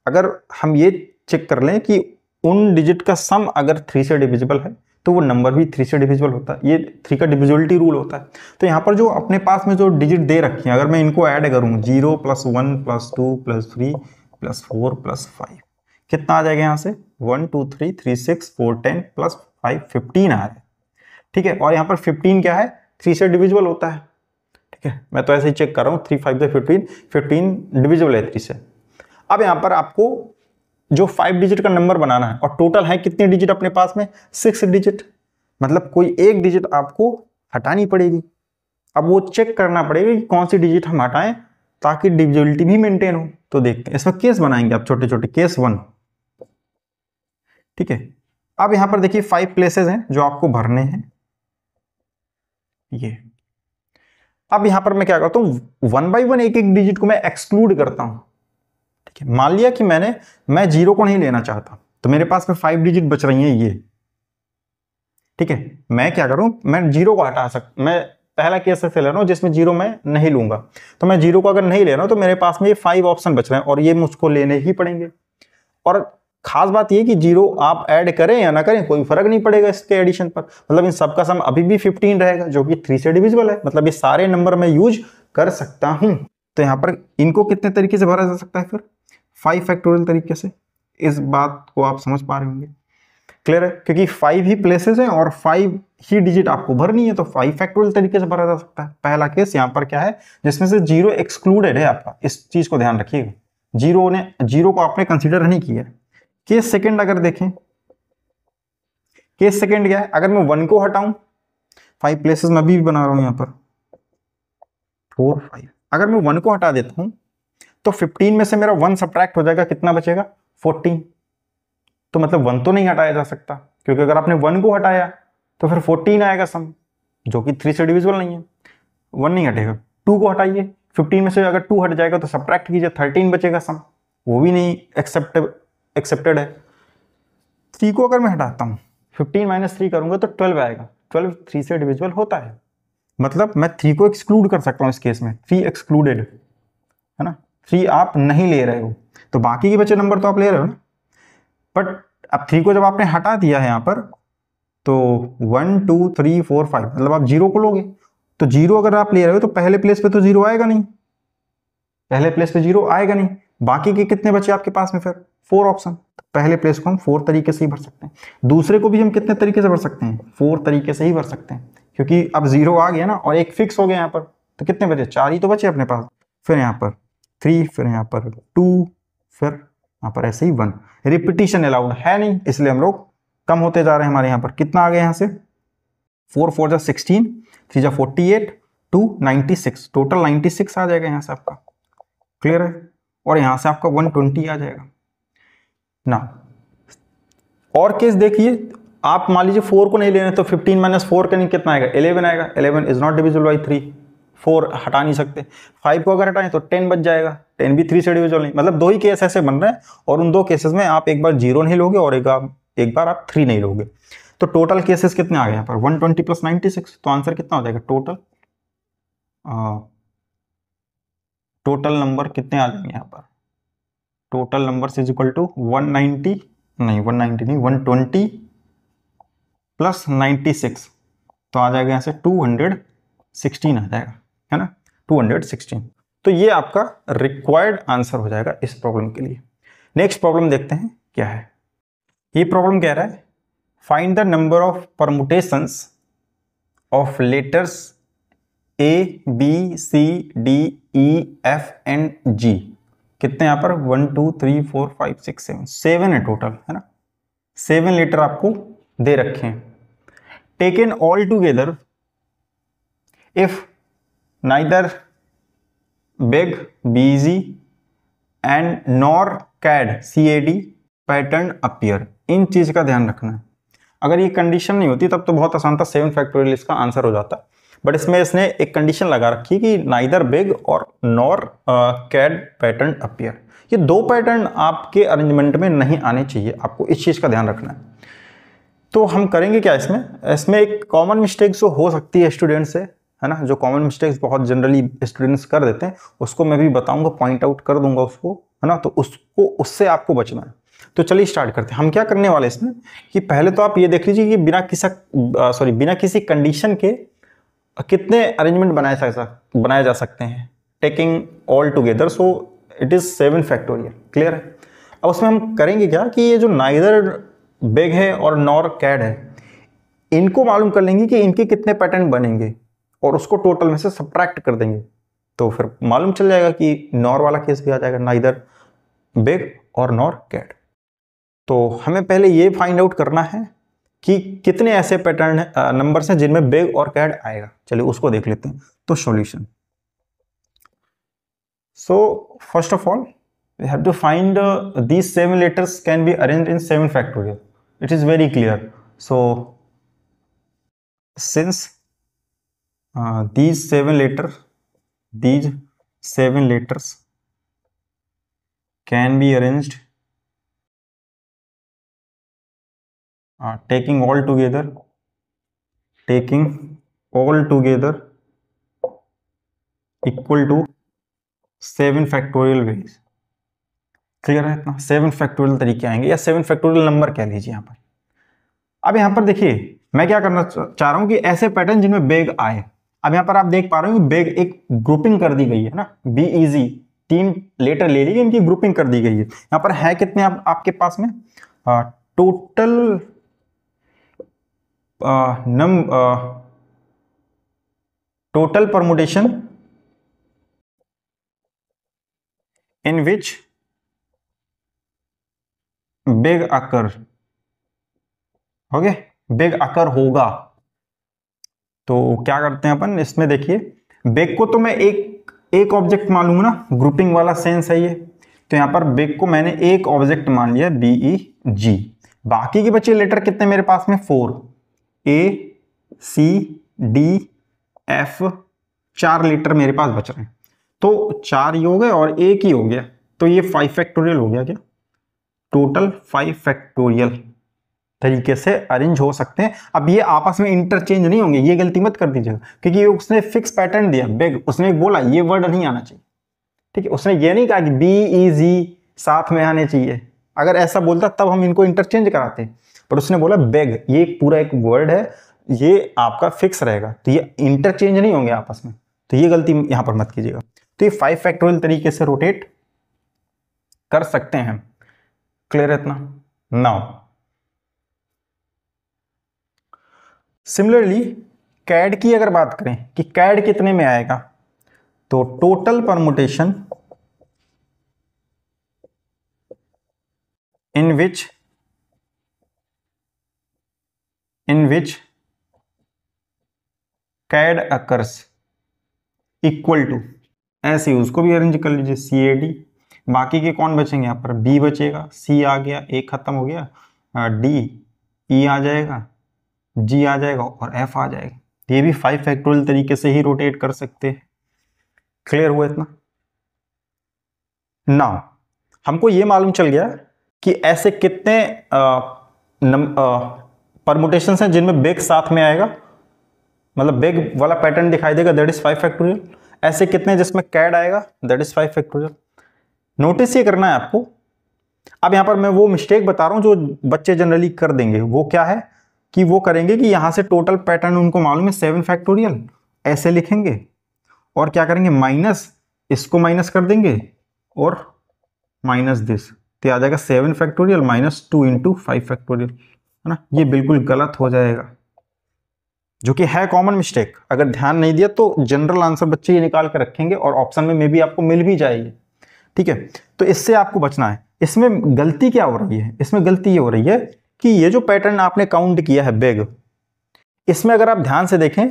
अगर हम ये चेक कर लें कि उन डिजिट का सम अगर 3 से डिविजिबल है तो वो नंबर भी 3 से डिविजिबल होता है। ये 3 का डिविजिबिलिटी रूल होता है। तो यहाँ पर जो अपने पास में जो डिजिट दे रखी हैं, अगर मैं इनको ऐड करूँ 0 + 1 + 2 + 3 + 4 + 5, कितना आ जाएगा यहाँ से 1 2 3 3 6 4 10 + 5 15 आ रहा है, ठीक है। और यहाँ पर 15 क्या है, 3 से डिविजिबल होता है, ठीक है। मैं तो ऐसे ही चेक कर रहा हूँ, 3 5 से 15, 15 डिविजिबल है 3 से। अब यहाँ पर आपको जो 5 डिजिट का नंबर बनाना है और टोटल है कितने डिजिट अपने पास में 6 डिजिट, मतलब कोई एक डिजिट आपको हटानी पड़ेगी। अब वो चेक करना पड़ेगा कि कौन सी डिजिट हम हटाएं ताकि डिविजिबिलिटी भी मेंटेन हो। तो देखते हैं, इसमें केस बनाएंगे आप छोटे छोटे, केस 1, ठीक है। अब यहां पर देखिए 5 प्लेसेस हैं जो आपको भरने हैं, ये। अब यहां पर मैं क्या करता हूं, 1 बाई 1 एक एक डिजिट को मैं एक्सक्लूड करता हूं, ठीक है। मान लिया कि मैं 0 को नहीं लेना चाहता, तो मेरे पास में 5 डिजिट बच रही हैं ये, ठीक है। मैं क्या करूं, मैं 0 को हटा मैं पहला केस ऐसे ले रहा हूं जिसमें 0 मैं नहीं लूंगा। तो मैं 0 को अगर नहीं ले रहा हूं तो मेरे पास में ये 5 ऑप्शन बच रहे हैं और ये मुझको लेने ही पड़ेंगे। और खास बात ये कि 0 आप ऐड करें या ना करें कोई फर्क नहीं पड़ेगा इसके एडिशन पर, मतलब इन सबका सम अभी भी 15 रहेगा जो कि 3 से डिविजिबल है, मतलब ये सारे नंबर मैं यूज कर सकता हूं। तो यहां पर इनको कितने तरीके से भरा जा सकता है, फिर 5 फैक्टोरियल तरीके से। इस बात को आप समझ पा रहे होंगे, क्लियर है, क्योंकि 5 ही प्लेसेस हैं और 5 ही डिजिट आपको भरनी है, तो 5 फैक्टोरियल तरीके से भरा जा सकता है। पहला केस यहाँ पर क्या है जिसमें से 0 एक्सक्लूडेड है आपका, इस चीज को ध्यान रखिएगा, 0 को आपने कंसीडर नहीं किया। केस सेकंड अगर देखें, केस सेकंड क्या है, अगर मैं 1 को हटाऊं, 5 प्लेसेस में अभी भी बना रहा हूं यहां पर 4 5, अगर मैं 1 को हटा देता हूं तो 15 में से मेरा 1 सब्ट्रैक्ट हो जाएगा, कितना बचेगा 14। तो मतलब 1 तो नहीं हटाया जा सकता, क्योंकि अगर आपने 1 को हटाया तो फिर 14 आएगा सम, जो कि 3 से डिविजिबल नहीं है। 1 नहीं हटेगा, 2 को हटाइए, 15 में से अगर 2 हट जाएगा तो सब्ट्रैक्ट कीजिए, 13 बचेगा सम, वो भी नहीं एक्सेप्टेड है। 3 को अगर मैं हटाता हूँ, 15 - 3 करूंगा तो 12 आएगा, 12 3 से डिविजिबल होता है, मतलब मैं 3 को एक्सक्लूड कर सकता हूँ इस केस में, 3 एक्सक्लूडेड है ना, 3 आप नहीं ले रहे हो, तो बाकी के बचे नंबर तो आप ले रहे हो ना। बट अब 3 को जब आपने हटा दिया है यहाँ पर, तो 1 2 3 4 5, मतलब आप 0 को लोगे, तो 0 अगर आप ले रहे हो तो पहले प्लेस पे तो 0 आएगा नहीं, पहले प्लेस पे 0 आएगा नहीं। बाकी के कितने बचे आपके पास में, फिर 4 ऑप्शन, तो पहले प्लेस को हम 4 तरीके से ही भर सकते हैं। दूसरे को भी हम कितने तरीके से भर सकते हैं, 4 तरीके से ही भर सकते हैं, क्योंकि अब 0 आ गया ना और एक फिक्स हो गया यहाँ पर, तो कितने बचे, 4 ही तो बचे अपने पास। फिर यहाँ पर 3, फिर यहाँ पर 2, फिर यहाँ पर ऐसे ही 1। रिपीटिशन अलाउड है नहीं, इसलिए हम लोग कम होते जा रहे हैं। हमारे यहाँ पर कितना आ गया, यहाँ से 4 4 जा 16, 3 जा 48, 2 96, टोटल 96 आ जाएगा यहाँ से आपका, क्लियर है। और यहाँ से आपका 120 आ जाएगा ना। और केस देखिए, आप मान लीजिए 4 को नहीं लेने, तो 15 - 4 का कितना आएगा, 11 आएगा। 11 इज नॉट डिविजिबल बाई 3, 4 हटा नहीं सकते। 5 को अगर हटाएं तो 10 बच जाएगा, 10 भी 3 से डिविजिबल नहीं, मतलब 2 ही केस ऐसे बन रहे हैं, और उन 2 केसेस में आप एक बार 0 नहीं लोगे और एक बार आप 3 नहीं लोगे। तो टोटल केसेस कितने आ गए यहाँ पर, 120 + 96, तो आंसर कितना हो जाएगा, टोटल नंबर कितने आ जाएंगे यहाँ पर, total number is equal to 190 नहीं 120 + 96, तो आ जाएगा यहाँ से 216 आ जाएगा, है ना, 216। तो ये आपका रिक्वायर्ड आंसर हो जाएगा इस प्रॉब्लम के लिए। नेक्स्ट प्रॉब्लम देखते हैं क्या है। ये प्रॉब्लम कह रहा है, find the number of permutations of letters A B C D E F and G, कितने यहाँ पर 1 2 3 4 5 6 7, 7 है टोटल, है ना। 7 लेटर आपको दे रखे हैं। Taken all together if neither big BG and nor cad CAD pattern appear, इन चीज का ध्यान रखना है। अगर ये कंडीशन नहीं होती तब तो बहुत आसान था, 7 फैक्टोरियल इसका आंसर हो जाता। बट इसमें इसने एक कंडीशन लगा रखी कि नाइदर बिग और नॉर कैड पैटर्न अपीयर, ये दो पैटर्न आपके अरेंजमेंट में नहीं आने चाहिए, आपको इस चीज का ध्यान रखना है। तो हम करेंगे क्या इसमें एक कॉमन मिस्टेक जो हो सकती है स्टूडेंट से, है ना, जो कॉमन मिस्टेक्स बहुत जनरली स्टूडेंट्स कर देते हैं, उसको मैं भी बताऊंगा, पॉइंट आउट कर दूंगा उसको, है ना। तो उससे आपको बचना है। तो चलिए स्टार्ट करते हैं। हम क्या करने वाले इसमें कि पहले तो आप ये देख लीजिए कि बिना किसी कंडीशन के कितने अरेंजमेंट बनाए जा सकते हैं, taking all together. So it is 7 factorial, clear है। अब उसमें हम करेंगे क्या कि ये जो नाइदर बिग है और नॉर कैड है, इनको मालूम कर लेंगे कि इनके कितने पैटर्न बनेंगे और उसको टोटल में से सब्ट्रैक्ट कर देंगे, तो फिर मालूम चल जाएगा कि नॉर वाला केस भी आ जाएगा, नाइदर बिग और नॉर कैड। तो हमें पहले ये फाइंड आउट करना है कि कितने ऐसे पैटर्न नंबर्स हैं जिनमें बिग और कैड आएगा। चलिए उसको देख लेते हैं। तो solution, so first of all we have to find these 7 letters can be arranged in 7 factorial. It is very clear. So since these 7 letters can be arranged taking all together equal to 7 factorial ways. Clear है इतना? 7 factorial तरीके आएंगे या 7 factorial number कह लीजिए यहाँ पर। अब यहाँ पर देखिए मैं क्या करना चाह रहा हूँ कि ऐसे पैटर्न जिनमें बेग आए। अब यहाँ पर आप देख पा रहे हो कि बेग एक ग्रुपिंग कर दी गई है ना, BEG 3 लेटर ले लीजिए, इनकी ग्रुपिंग कर दी गई है। यहाँ पर है कितने आपके पास में total permutation in which big occur, okay, big अकर होगा। तो क्या करते हैं अपन इसमें, देखिए बिग को तो मैं एक ऑब्जेक्ट मान लूंगा ना, ग्रुपिंग वाला सेंस है ये। तो यहां पर बिग को मैंने एक ऑब्जेक्ट मान लिया BEG। बाकी के बचे लेटर कितने मेरे पास में 4, A C D F, 4 letter मेरे पास बच रहे हैं। तो 4 ही हो गए और एक ही हो गया, तो ये 5 फैक्टोरियल हो गया क्या, टोटल 5 फैक्टोरियल तरीके से अरेंज हो सकते हैं। अब ये आपस में इंटरचेंज नहीं होंगे, ये गलती मत कर दीजिएगा, क्योंकि उसने फिक्स पैटर्न दिया बिग, उसने बोला ये वर्ड नहीं आना चाहिए, ठीक है। उसने ये नहीं कहा कि BEG साथ में आने चाहिए, अगर ऐसा बोलता तब हम इनको इंटरचेंज कराते, पर उसने बोला बिग, ये पूरा एक वर्ड है, ये आपका फिक्स रहेगा, तो ये इंटरचेंज नहीं होंगे आपस में, तो ये गलती यहां पर मत कीजिएगा। तो ये 5 फैक्टोरियल तरीके से रोटेट कर सकते हैं, क्लियर है इतना। नाउ सिमिलरली कैड की अगर बात करें कि कैड कितने में आएगा, तो total permutation in which cad occurs equal to, ऐसे ही उसको भी अरेंज कर लीजिए CAD। बाकी के कौन बचेंगे, यहाँ पर B बचेगा, C आ गया, A खत्म हो गया, D E आ जाएगा, G आ जाएगा और F आ जाएगा। ये भी 5 फैक्टोरियल तरीके से ही रोटेट कर सकते हैं, क्लियर हुआ इतना। नाउ हमको ये मालूम चल गया कि ऐसे कितने परमुटेशंस हैं जिनमें बिग साथ में आएगा, मतलब बिग वाला पैटर्न दिखाई देगा, दैट इज 5 फैक्टोरियल। ऐसे कितने जिसमें कैड आएगा, दैट इज 5 फैक्टोरियल। नोटिस ये करना है आपको। अब यहां पर मैं वो मिस्टेक बता रहा हूं जो बच्चे जनरली कर देंगे, वो क्या है कि वो करेंगे कि यहां से टोटल पैटर्न उनको मालूम है 7 फैक्टोरियल, ऐसे लिखेंगे और क्या करेंगे, माइनस इसको माइनस कर देंगे और माइनस दिस, तो आ जाएगा 7 फैक्टोरियल माइनस 2 इंटू 5 फैक्टोरियल, है ना। ये बिल्कुल गलत हो जाएगा, जो कि है कॉमन मिस्टेक। अगर ध्यान नहीं दिया तो जनरल आंसर बच्चे ये निकाल कर रखेंगे और ऑप्शन में भी आपको मिल भी जाएगी। ठीक है, तो इससे आपको बचना है। इसमें गलती क्या हो रही है, इसमें गलती ये हो रही है कि ये जो पैटर्न आपने काउंट किया है बेग, इसमें अगर आप ध्यान से देखें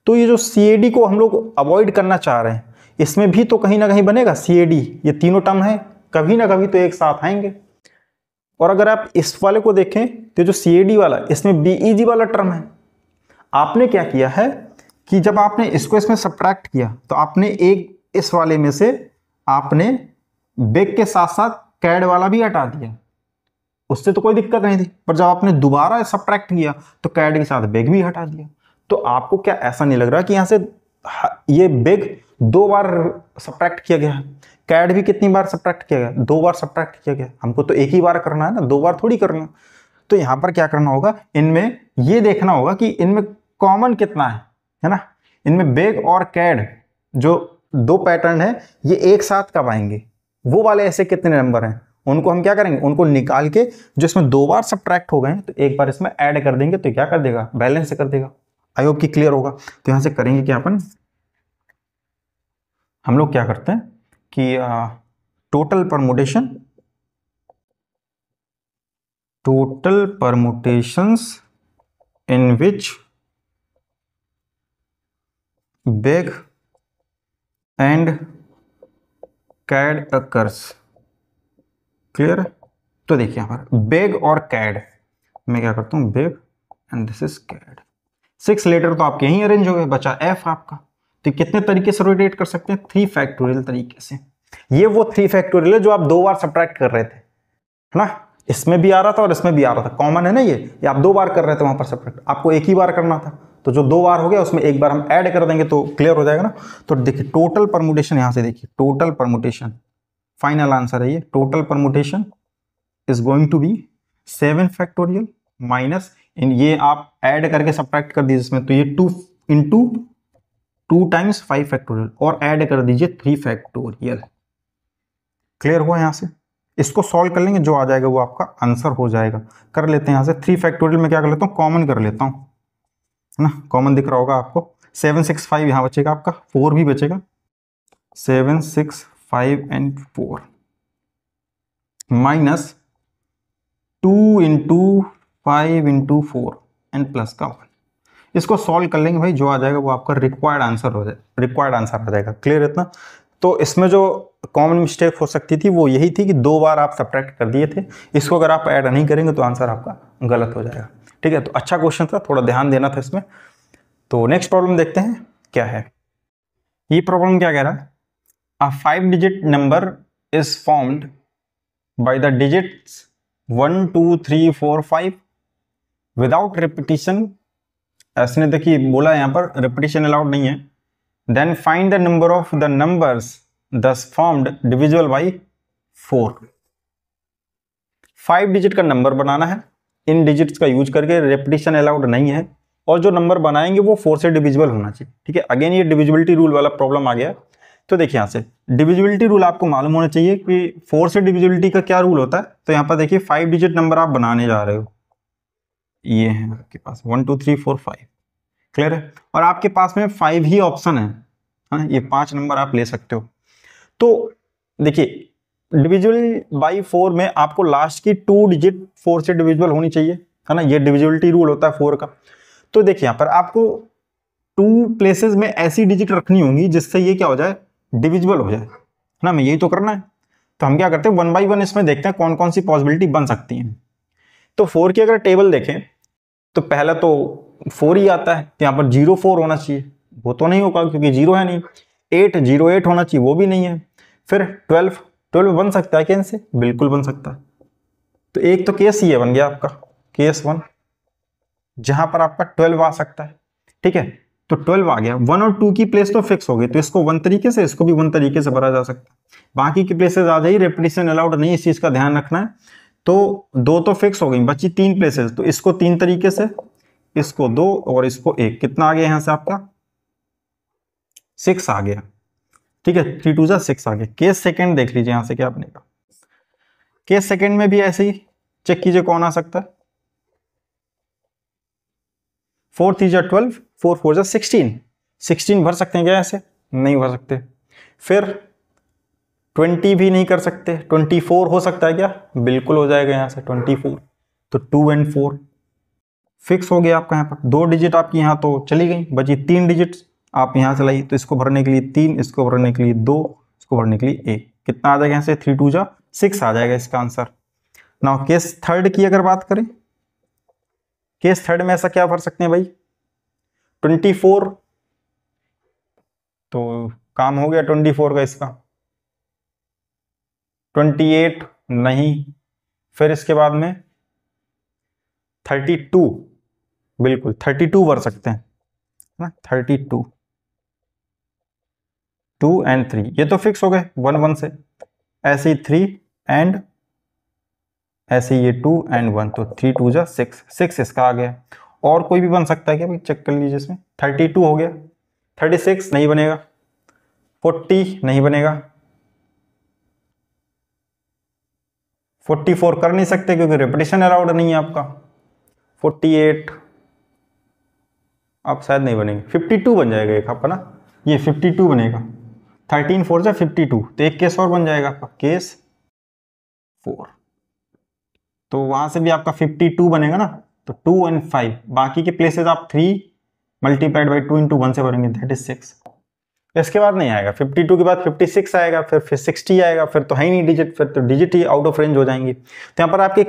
तो ये जो CAD को हम लोग अवॉइड करना चाह रहे हैं, इसमें भी तो कहीं ना कहीं बनेगा CAD। ये तीनों टर्म है, कभी ना कभी तो एक साथ आएंगे। और अगर आप इस वाले को देखें तो जो CAD वाला, इसमें BEG वाला टर्म है। आपने क्या किया है कि जब आपने इसको इसमें सब्ट्रैक्ट किया तो आपने एक इस वाले में से आपने बेग के साथ साथ कैड वाला भी हटा दिया, उससे तो कोई दिक्कत नहीं थी। पर जब आपने दोबारा सब्ट्रैक्ट किया तो कैड के साथ बेग भी हटा दिया। तो आपको क्या ऐसा नहीं लग रहा कि यहां से ये बेग 2 बार सब्ट्रैक्ट किया गया है, कैड भी कितनी बार सब्ट्रैक्ट किया गया, 2 बार सब्ट्रैक्ट किया गया। हमको तो एक ही बार करना है ना, 2 बार थोड़ी करना। तो यहां पर क्या करना होगा, इनमें ये देखना होगा कि इनमें कॉमन कितना है ना। इनमें बेग और कैड जो 2 पैटर्न है ये एक साथ कब आएंगे, वो वाले ऐसे कितने नंबर हैं, उनको हम क्या करेंगे, उनको निकाल के जो इसमें 2 बार सब्ट्रैक्ट हो गए हैं तो एक बार इसमें ऐड कर देंगे, तो क्या कर देगा, बैलेंस कर देगा। आई होप कि क्लियर होगा। तो यहां से करेंगे क्या अपन, हम लोग क्या करते हैं कि total permutations in which beg and cad occurs. Clear है। तो देखिए यहां पर बेग और कैड, मैं क्या करता हूं, beg and this is cad. 6 letter तो आपके यहीं अरेंज हो गए, बचा F आपका। तो कितने तरीके से रोटेट कर सकते हैं, 3 फैक्टोरियल तरीके से। ये वो 3 फैक्टोरियल है जो आप 2 बार सब्ट्रैक्ट कर रहे थे, है ना। इसमें भी आ रहा था और इसमें भी आ रहा था, कॉमन है ना ये आप 2 बार कर रहे थे वहां पर सब्ट्रैक्ट, आपको एक ही बार करना था। तो जो 2 बार हो गया उसमें एक बार हम ऐड कर देंगे तो क्लियर हो जाएगा ना। तो देखिए टोटल परमुटेशन, यहां से देखिए टोटल परमुटेशन, फाइनल आंसर है ये, total permutation is going to be 7 factorial minus इन, ये आप ऐड करके सब्ट्रैक्ट कर दीजिए इसमें, तो ये 2 इंटू 2 टाइम्स 5 फैक्टोरियल और ऐड कर दीजिए 3 फैक्टोरियल। क्लियर हुआ। यहां से इसको सॉल्व कर लेंगे, जो आ जाएगा वो आपका आंसर हो जाएगा। कर लेते हैं यहां से 3 फैक्टोरियल में क्या कर लेता हूं, कॉमन कर लेता हूं, है ना। कॉमन दिख रहा होगा आपको, 7 6 5 यहां बचेगा आपका, 4 भी बचेगा, 7 6 5 and 4 minus 2 into 5 into 4 and plus का 1। इसको सॉल्व कर लेंगे भाई, जो आ जाएगा वो आपका रिक्वायर्ड आंसर हो जाए, रिक्वायर्ड आंसर आ जाएगा। क्लियर इतना। तो इसमें जो कॉमन मिस्टेक हो सकती थी वो यही थी कि 2 बार आप सब्ट्रैक्ट कर दिए थे, इसको अगर आप ऐड नहीं करेंगे तो आंसर आपका गलत हो जाएगा। ठीक है, तो अच्छा क्वेश्चन था, थोड़ा ध्यान देना था इसमें। तो नेक्स्ट प्रॉब्लम देखते हैं क्या है। ये प्रॉब्लम क्या कह रहा है, a 5 digit number is formed by the digits 1 2 3 4 5 without repetition. ऐसे देखिए बोला यहां पर रिपीटिशन अलाउड नहीं है। Then find the number of the numbers thus formed divisible by 4। 5 digit का नंबर बनाना है, इन डिजिट्स का यूज करके, रिपीटिशन अलाउड नहीं है, और जो नंबर बनाएंगे वो 4 से डिविजिबल होना चाहिए। ठीक है, अगेन ये डिविजिबिलिटी रूल वाला प्रॉब्लम आ गया। तो देखिए यहां से डिविजिबिलिटी रूल आपको मालूम होना चाहिए कि 4 से डिविजिबिलिटी का क्या रूल होता है। तो यहां पर देखिए 5 डिजिट नंबर आप बनाने जा रहे हो, ये है आपके पास 1 2 3 4 5। क्लियर है, और आपके पास में 5 ही ऑप्शन है, हाँ, ये 5 नंबर आप ले सकते हो। तो देखिए डिविजिबल बाई 4 में आपको लास्ट की 2 डिजिट 4 से डिविजिबल होनी चाहिए, है ना। ये डिविजिबिलिटी रूल होता है 4 का। तो देखिए यहाँ पर आपको 2 प्लेसेस में ऐसी डिजिट रखनी होंगी जिससे ये क्या हो जाए, डिविजिबल हो जाए, है ना। मैं यही तो करना है। तो हम क्या करते हैं, 1 बाई 1 इसमें देखते हैं कौन कौन सी पॉसिबिलिटी बन सकती है। तो 4 की अगर टेबल देखें तो पहला तो 4 ही आता है, तो यहाँ पर 0 4 होना चाहिए, वो तो नहीं होगा क्योंकि 0 है नहीं। 8 0 8 होना चाहिए, वो भी नहीं है। फिर 12 बन सकता है क्या इनसे, बिल्कुल बन सकता है। तो एक तो केस ये बन गया आपका केस 1, जहां पर आपका 12 आ सकता है। ठीक है, तो 12 आ गया। 1 और 2 की प्लेस तो फिक्स हो गई, तो इसको 1 तरीके से, इसको भी 1 तरीके से भरा जा सकता है। बाकी की प्लेसेस आ जाएगी, रेपिटेशन अलाउड नहीं, इस चीज का ध्यान रखना है। तो 2 तो फिक्स हो गई, बची 3 प्लेसेस, तो इसको 3 तरीके से, इसको 2 और इसको 1। कितना आ गया यहां से आपका 6 आ गया। ठीक है, 3 2 जा 6 आ गया। केस सेकंड देख लीजिए यहां से क्या बनेगा। केस सेकंड में भी ऐसे ही चेक कीजिए कौन आ सकता है। 4 3 जा 12, 4 4 जा 16, 16 भर सकते हैं क्या ऐसे? नहीं भर सकते। फिर 20 भी नहीं कर सकते, 24 हो सकता है क्या? बिल्कुल हो जाएगा यहाँ से 24। तो 2 and 4 फिक्स हो गया आपका। यहाँ पर 2 डिजिट आपकी यहाँ तो चली गई, बची 3 डिजिट आप यहाँ से लाई। तो इसको भरने के लिए 3, इसको भरने के लिए 2, इसको भरने के लिए 1, कितना आ जाएगा यहाँ से? 3 2 जा 6 आ जाएगा इसका आंसर। नाउ केस थर्ड की अगर बात करें, केस थर्ड में ऐसा क्या भर सकते हैं भाई? 24, तो काम हो गया 24 का इसका। 28 नहीं, फिर इसके बाद में 32, बिल्कुल 32 भर सकते हैं ना, 32, 2 and 3 ये तो फिक्स हो गए 1 1 से। ऐसे ही 3 and ऐसे ये 2 and 1, तो 3 2 जा 6, 6 इसका आ गया। और कोई भी बन सकता है क्या भाई? चेक कर लीजिए इसमें। 32 हो गया, 36 नहीं बनेगा, 40 नहीं बनेगा, 44 कर नहीं सकते क्योंकि रिपीटिशन अलाउड नहीं है आपका। 48 आप शायद नहीं बनेंगे, 52 बन जाएगा एक आपका ना, ये 52 बनेगा। 13 4 जा 52, तो एक केस और बन जाएगा आपका, केस 4। तो वहां से भी आपका 52 बनेगा ना, तो 2 and 5, बाकी के प्लेसेस आप 3 मल्टीप्लाइड बाई 2 into 1 से भरेंगे, दैट इज 6। इसके बाद नहीं आएगा, 52 के बाद 56 आएगा, फिर 60 आएगा, फिर तो है ही नहीं डिजिट, फिर तो digit he out of range हो जाएंगे। तो यहाँ पर आपके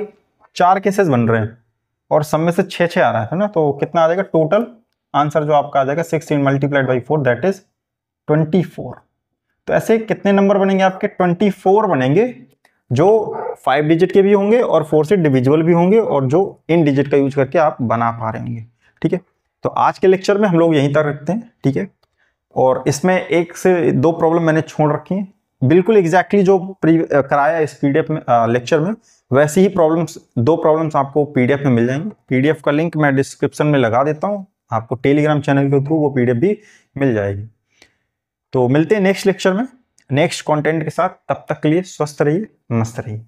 4 केसेस बन रहे हैं और सब में से 6 आ रहा है ना, तो कितना आ जाएगा टोटल आंसर जो आपका आ जाएगा? 16 मल्टीप्लाइड बाई 4, दैट इज 24। तो ऐसे कितने नंबर बनेंगे आपके? 24 बनेंगे, जो 5 डिजिट के भी होंगे और 4 से डिविजिबल भी होंगे, और जो इन डिजिट का यूज करके आप बना पा रहे होंगे। ठीक है, तो आज के लेक्चर में हम लोग यहीं तक रखते हैं। ठीक है, और इसमें 1 से 2 प्रॉब्लम मैंने छोड़ रखी हैं, बिल्कुल एग्जैक्टली जो कराया इस पीडीएफ में लेक्चर में, वैसी ही प्रॉब्लम्स 2 प्रॉब्लम्स आपको पीडीएफ में मिल जाएंगे। पीडीएफ का लिंक मैं डिस्क्रिप्शन में लगा देता हूँ, आपको टेलीग्राम चैनल के थ्रू वो पीडीएफ भी मिल जाएगी। तो मिलते हैं नेक्स्ट लेक्चर में नेक्स्ट कंटेंट के साथ, तब तक के लिए स्वस्थ रहिए, मस्त रहिए।